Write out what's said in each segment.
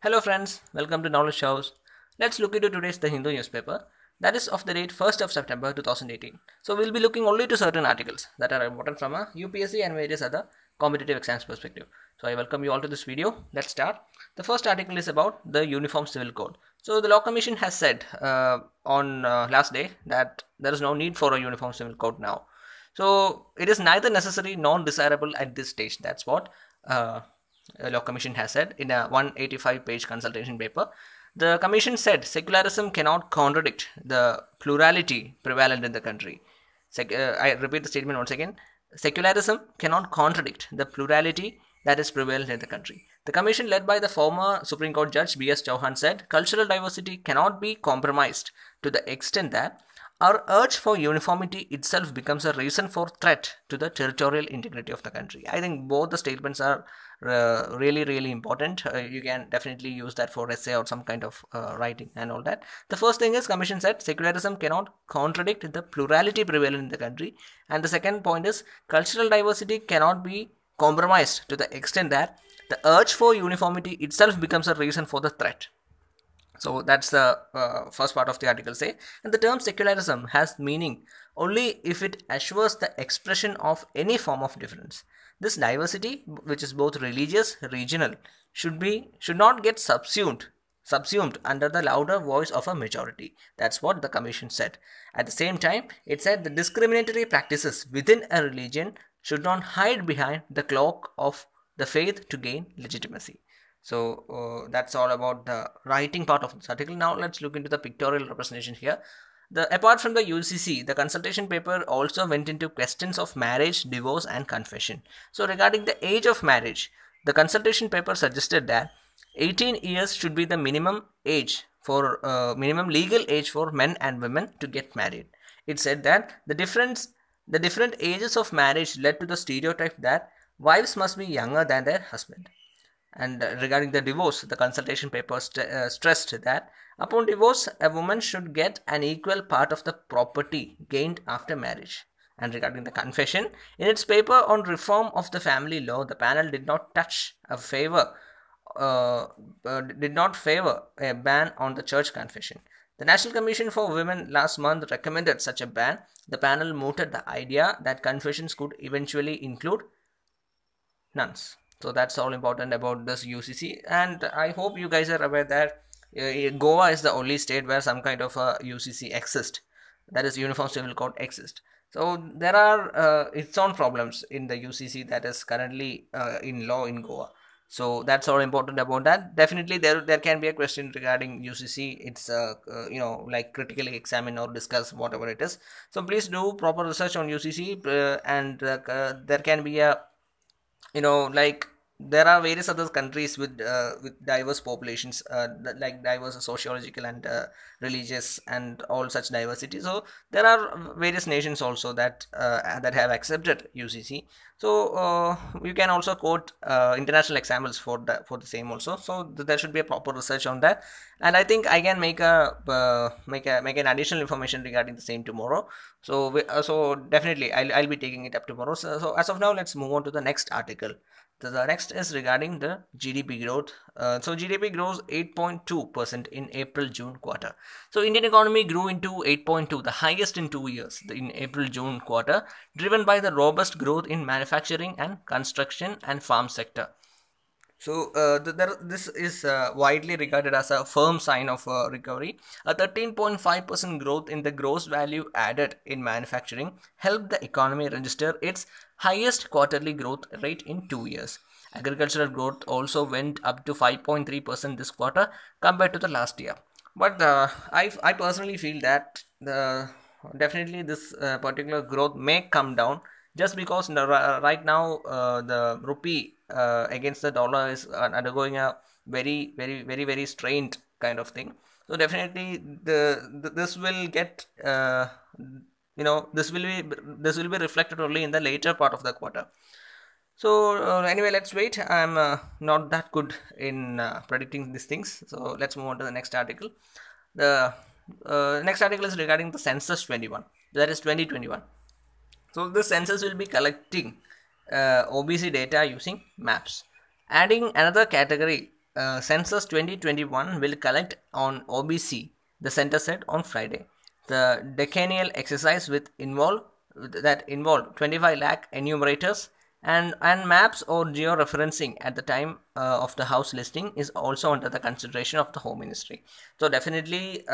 Hello friends, welcome to Knowledge House. Let's look into today's The Hindu newspaper, that is of the date 1st of September 2018. So we'll be looking only to certain articles that are important from a UPSC and various other competitive exams perspective. So I welcome you all to this video. Let's start. The first article is about the Uniform Civil Code. So the Law Commission has said on last day that there is no need for a Uniform Civil Code now. So it is neither necessary nor desirable at this stage. That's what Law Commission has said in a 185-page consultation paper. The Commission said secularism cannot contradict the plurality prevalent in the country. I repeat the statement once again. Secularism cannot contradict the plurality that is prevalent in the country. The Commission, led by the former Supreme Court Judge B.S. Chauhan, said cultural diversity cannot be compromised to the extent that our urge for uniformity itself becomes a reason for threat to the territorial integrity of the country. I think both the statements are really important. You can definitely use that for essay or some kind of writing and all that. The first thing is, Commission said secularism cannot contradict the plurality prevalent in the country, and the second point is cultural diversity cannot be compromised to the extent that the urge for uniformity itself becomes a reason for the threat. So that's the first part of the article say. And the term secularism has meaning only if it assures the expression of any form of difference. This diversity, which is both religious, regional, should not get subsumed under the louder voice of a majority. That's what the Commission said. At the same time, it said the discriminatory practices within a religion should not hide behind the cloak of the faith to gain legitimacy. So that's all about the writing part of this article. Now let's look into the pictorial representation here. Apart from the UCC, the consultation paper also went into questions of marriage, divorce and confession. So regarding the age of marriage, the consultation paper suggested that 18 years should be the minimum legal age for men and women to get married. It said that the different ages of marriage led to the stereotype that wives must be younger than their husband. And regarding the divorce, the consultation paper stressed that upon divorce, a woman should get an equal part of the property gained after marriage. And regarding the confession, in its paper on reform of the family law, the panel did not favor a ban on the church confession. The National Commission for Women last month recommended such a ban. The panel mooted the idea that confessions could eventually include nuns. So that's all important about this UCC, and I hope you guys are aware that Goa is the only state where some kind of a UCC exists, that is Uniform Civil Code exists. So there are its own problems in the UCC that is currently in law in Goa. So that's all important about that. Definitely there can be a question regarding UCC. It's like critically examine or discuss whatever it is. So please do proper research on UCC, and there can be a there are various other countries with diverse populations, like diverse sociological and religious and all such diversity. So there are various nations also that have accepted UCC. So you can also quote international examples for the same also. So there should be a proper research on that, and I think I can make an additional information regarding the same tomorrow. So definitely I'll be taking it up tomorrow. So as of now, let's move on to the next article. The next is regarding the GDP growth. So GDP grows 8.2% in April-June quarter. So Indian economy grew into 8.2, the highest in 2 years in April-June quarter, driven by the robust growth in manufacturing and construction and farm sector. So this is widely regarded as a firm sign of recovery. A 13.5% growth in the gross value added in manufacturing helped the economy register its highest quarterly growth rate in 2 years. Agricultural growth also went up to 5.3% this quarter compared to the last year. But I personally feel that definitely this particular growth may come down, just because right now the rupee against the dollar is undergoing a very strained kind of thing. So definitely this will get this will be reflected only in the later part of the quarter. So anyway, let's wait. I'm not that good in predicting these things. So let's move on to the next article. The next article is regarding the Census 21, that is 2021. So the census will be collecting OBC data using maps. Adding another category Census 2021 will collect on OBC, the center said on Friday. The decennial exercise that involved 25 lakh enumerators and maps or georeferencing at the time of the house listing is also under the consideration of the Home Ministry. So definitely,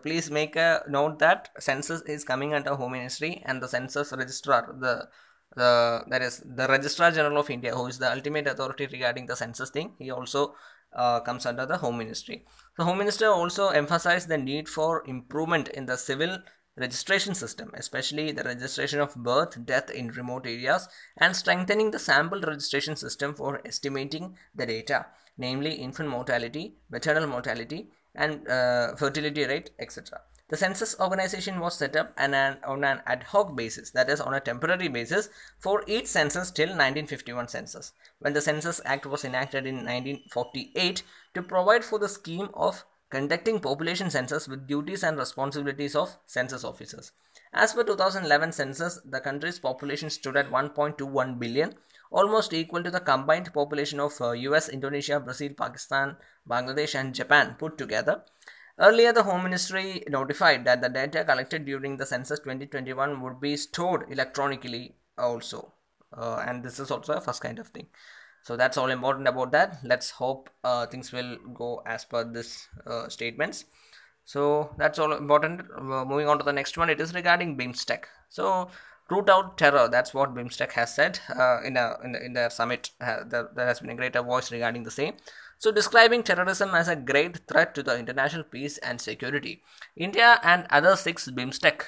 please make a note that census is coming under Home Ministry, and the census registrar, that is the Registrar General of India, who is the ultimate authority regarding the census thing, he also comes under the Home Ministry. The Home Minister also emphasized the need for improvement in the civil registration system, especially the registration of birth, death in remote areas, and strengthening the sample registration system for estimating the data, namely infant mortality, maternal mortality, and fertility rate, etc. The census organization was set up on an ad hoc basis, that is, on a temporary basis, for each census till 1951 census, when the Census Act was enacted in 1948 to provide for the scheme of conducting population census with duties and responsibilities of census officers. As per 2011 census, the country's population stood at 1.21 billion, almost equal to the combined population of US, Indonesia, Brazil, Pakistan, Bangladesh, and Japan put together. Earlier, the Home Ministry notified that the data collected during the Census 2021 would be stored electronically also. And this is also a first kind of thing. So that's all important about that. Let's hope things will go as per this statements. So that's all important. Moving on to the next one, it is regarding BIMSTEC. So root out terror. That's what BIMSTEC has said in their summit. There has been a greater voice regarding the same. So describing terrorism as a great threat to the international peace and security, India and other 6 BIMSTEC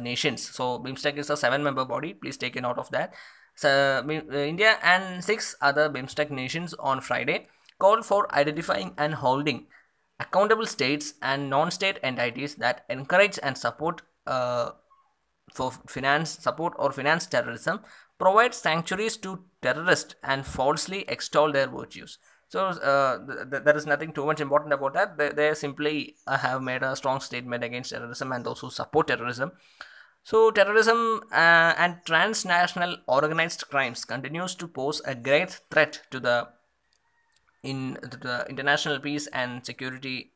nations. So BIMSTEC is a 7-member body. Please take a note of that. So India and 6 other BIMSTEC nations on Friday called for identifying and holding accountable states and non-state entities that encourage and support finance terrorism, provide sanctuaries to terrorists, and falsely extol their virtues. So there is nothing too much important about that. They simply have made a strong statement against terrorism and those who support terrorism. So terrorism and transnational organized crimes continues to pose a great threat to the international peace and security,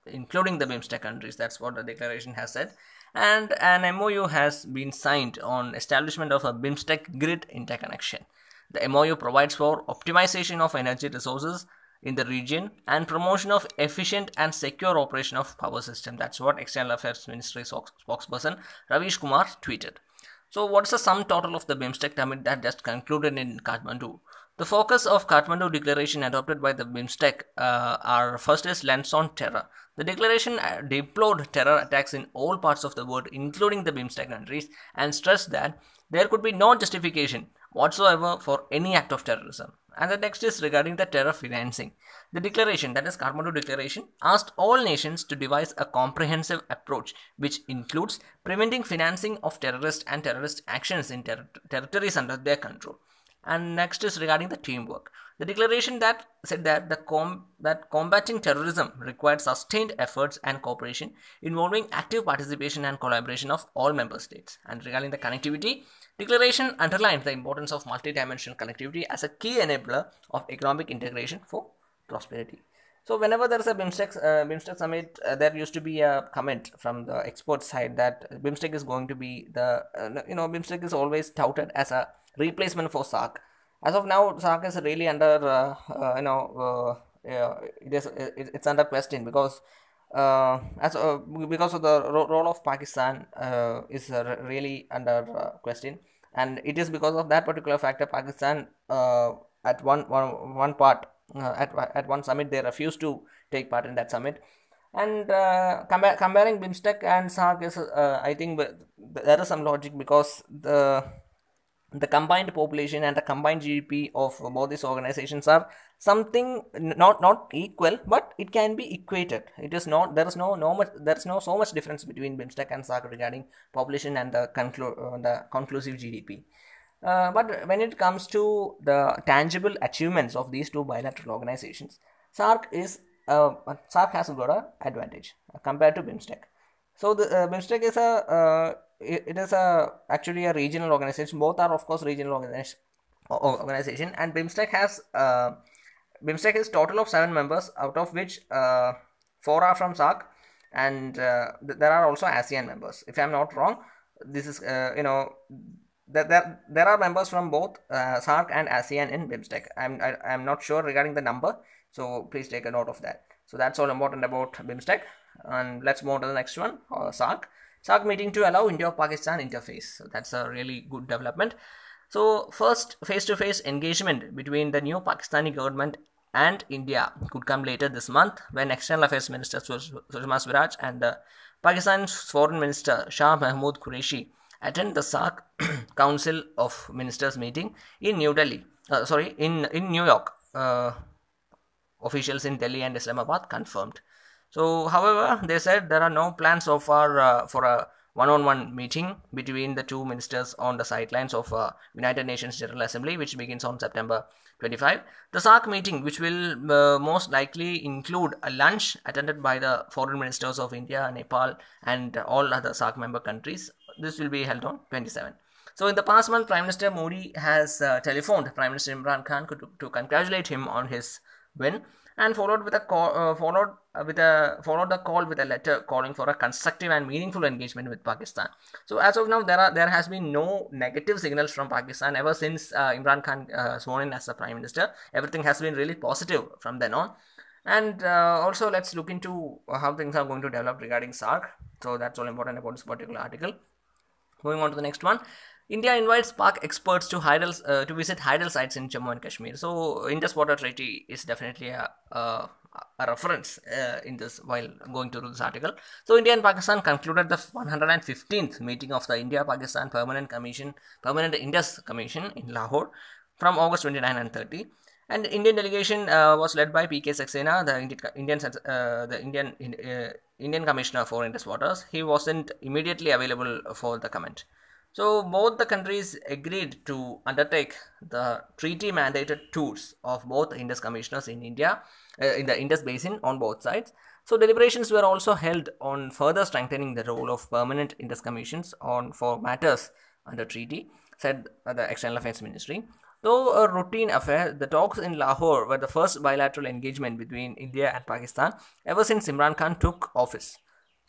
including the BIMSTEC countries. That's what the declaration has said. And an MOU has been signed on establishment of a BIMSTEC grid interconnection. The MOU provides for optimization of energy resources in the region and promotion of efficient and secure operation of power system. That's what External Affairs Ministry spokesperson Ravish Kumar tweeted. So what's the sum total of the BIMSTEC summit that just concluded in Kathmandu? The focus of Kathmandu declaration adopted by the BIMSTEC are first is lens on terror. The declaration deplored terror attacks in all parts of the world, including the BIMSTEC countries, and stressed that there could be no justification whatsoever for any act of terrorism. And the next is regarding the terror financing. The declaration, that is Kathmandu Declaration, asked all nations to devise a comprehensive approach which includes preventing financing of terrorist and terrorist actions in territories under their control. And next is regarding the teamwork. The declaration that said that that combating terrorism required sustained efforts and cooperation involving active participation and collaboration of all member states. And regarding the connectivity, declaration underlined the importance of multidimensional connectivity as a key enabler of economic integration for prosperity. So whenever there is a BIMSTEC summit, there used to be a comment from the expert side that BIMSTEC is going to be BIMSTEC is always touted as a replacement for SAARC. As of now, SAARC is really under it's under question because because of the role of Pakistan is really under question, and it is because of that particular factor Pakistan at one part at one summit they refused to take part in that summit. And comparing BIMSTEC and SAARC is I think there is some logic because the combined population and the combined GDP of both these organizations are something not equal, but it can be equated. It is not, there is no so much difference between BIMSTEC and SAARC regarding population and the conclusive GDP. But when it comes to the tangible achievements of these two bilateral organizations, SAARC has got an advantage compared to BIMSTEC. So the BIMSTEC is actually a regional organization. Both are of course regional organization, and BIMSTEC has BIMSTEC is total of 7 members, out of which 4 are from SAARC, and there are also ASEAN members. If I am not wrong, this is there are members from both SAARC and ASEAN in BIMSTEC. I'm not sure regarding the number, so please take a note of that. So that's all important about BIMSTEC, and let's move on to the next one, SAARC. SAARC meeting to allow India-Pakistan interface. So that's a really good development. So first face-to-face engagement between the new Pakistani government and India could come later this month, when External Affairs Minister Sushma Swaraj and Pakistan's Foreign Minister Shah Mahmood Qureshi attend the SAARC Council of Ministers meeting in New Delhi. In New York. Officials in Delhi and Islamabad confirmed. So, however, they said there are no plans so far for a one-on-one meeting between the two ministers on the sidelines of United Nations General Assembly, which begins on September 25. The SAARC meeting, which will most likely include a lunch attended by the foreign ministers of India, Nepal, and all other SAARC member countries. This will be held on 27. So, in the past month, Prime Minister Modi has telephoned Prime Minister Imran Khan to congratulate him on his win, and followed the call with a letter calling for a constructive and meaningful engagement with Pakistan. So as of now, there has been no negative signals from Pakistan ever since Imran Khan sworn in as the Prime Minister. Everything has been really positive from then on. And also, let's look into how things are going to develop regarding SAARC. So that's all important about this particular article. Moving on to the next one. India invites Pak experts to visit hydel sites in Jammu and Kashmir. So, Indus Water Treaty is definitely a reference in this while going through this article. So, India and Pakistan concluded the 115th meeting of the India-Pakistan Permanent Indus Commission in Lahore from August 29 and 30. And the Indian delegation was led by P.K. Saxena, the Indian Commissioner for Indus Waters. He wasn't immediately available for the comment. So both the countries agreed to undertake the treaty-mandated tours of both Indus commissioners in India, in the Indus Basin on both sides. So deliberations were also held on further strengthening the role of permanent Indus commissions for matters under treaty, said the External Affairs Ministry. Though a routine affair, the talks in Lahore were the first bilateral engagement between India and Pakistan ever since Imran Khan took office.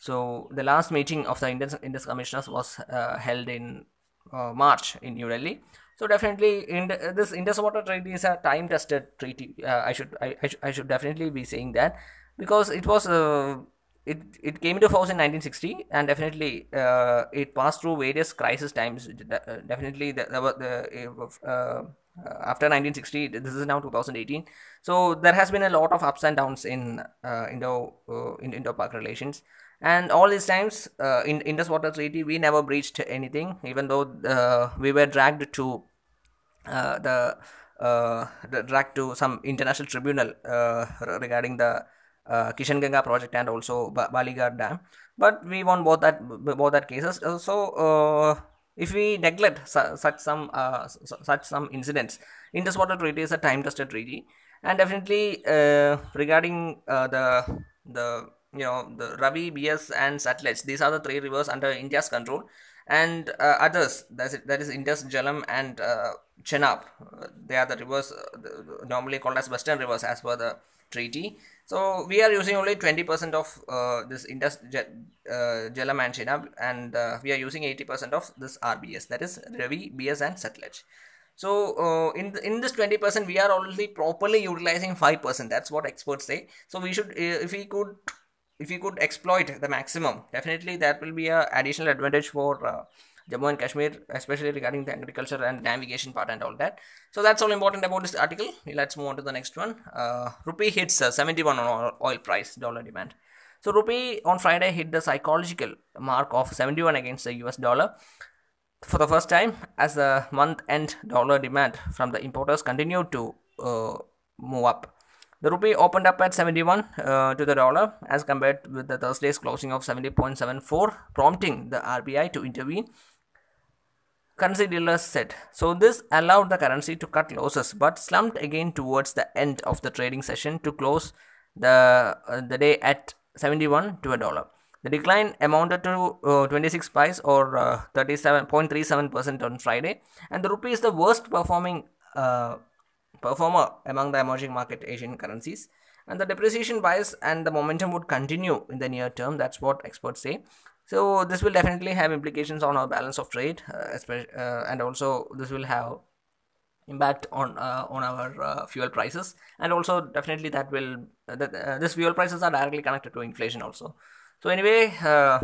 So the last meeting of the Indus commissioners was held in March in New Delhi. So definitely, this Indus Water Treaty is a time-tested treaty. I should definitely be saying that, because it was it came into force in 1960, and definitely it passed through various crisis times. Definitely, after 1960, this is now 2018. So there has been a lot of ups and downs in Indo-Pak relations. And all these times, in Indus Water Treaty, we never breached anything, even though we were dragged to some international tribunal regarding the Kishan project and also Baligarh Dam. But we won both that cases. If we neglect such some incidents, Indus Water Treaty is a time-tested treaty, and definitely regarding the Ravi, Bias, and Satluj. These are the 3 rivers under India's control, and others, that is Indus, Jhelum, and Chenab. They are the rivers normally called as Western rivers as per the treaty. So we are using only 20% of this Indus, Jhelum, and Chenab, and we are using 80% of this RBS, that is Ravi, Bias, and Satluj. So in this 20%, we are only properly utilizing 5%. That's what experts say. So we should, if we could exploit the maximum, definitely that will be an additional advantage for Jammu and Kashmir, especially regarding the agriculture and navigation part and all that. So that's all important about this article. Let's move on to the next one. Rupee hits 71 on oil price, dollar demand. So rupee on Friday hit the psychological mark of 71 against the US dollar for the first time, as the month-end dollar demand from the importers continued to move up. The rupee opened up at 71 to the dollar as compared with the Thursday's closing of 70.74, prompting the RBI to intervene, currency dealers said. So this allowed the currency to cut losses, but slumped again towards the end of the trading session to close the day at 71 to a dollar. The decline amounted to 26 pice or 37.37% on Friday, and the rupee is the worst performing performer among the emerging market Asian currencies, and the depreciation bias and the momentum would continue in the near term. That's what experts say. So this will definitely have implications on our balance of trade, and also this will have impact on our fuel prices, and also definitely that will this fuel prices are directly connected to inflation also. So anyway,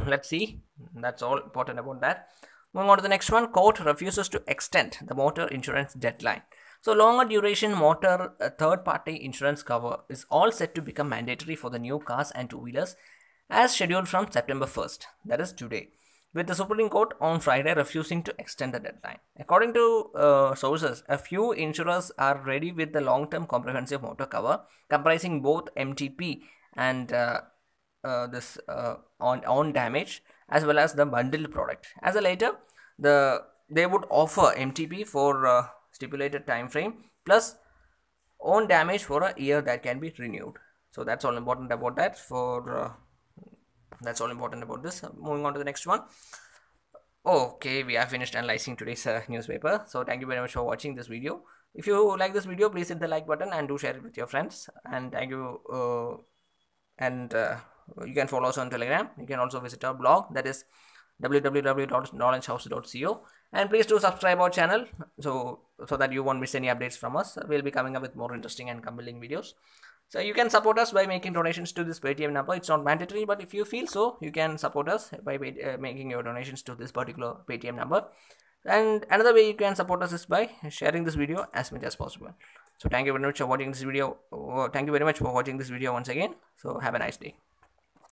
let's see. That's all important about that. Moving on to the next one, court refuses to extend the motor insurance deadline. So longer duration motor third party insurance cover is all set to become mandatory for the new cars and two wheelers as scheduled from September 1st, that is today, with the Supreme Court on Friday refusing to extend the deadline. According to sources, a few insurers are ready with the long term comprehensive motor cover comprising both MTP and this on damage as well as the bundled product. As a later, they would offer MTP for stipulated time frame plus own damage for a year that can be renewed. So that's all important about that. That's all important about this. Moving on to the next one. Okay, we have finished analyzing today's newspaper. So thank you very much for watching this video. If you like this video, please hit the like button and do share it with your friends. And thank you. And you can follow us on Telegram. You can also visit our blog, that is www.knowledgehouse.co, and please do subscribe our channel so that you won't miss any updates from us. We'll be coming up with more interesting and compelling videos. So you can support us by making donations to this Paytm number. It's not mandatory, but if you feel so, you can support us by making your donations to this particular Paytm number. And another way you can support us is by sharing this video as much as possible. So thank you very much for watching this video. Thank you very much for watching this video once again. So have a nice day.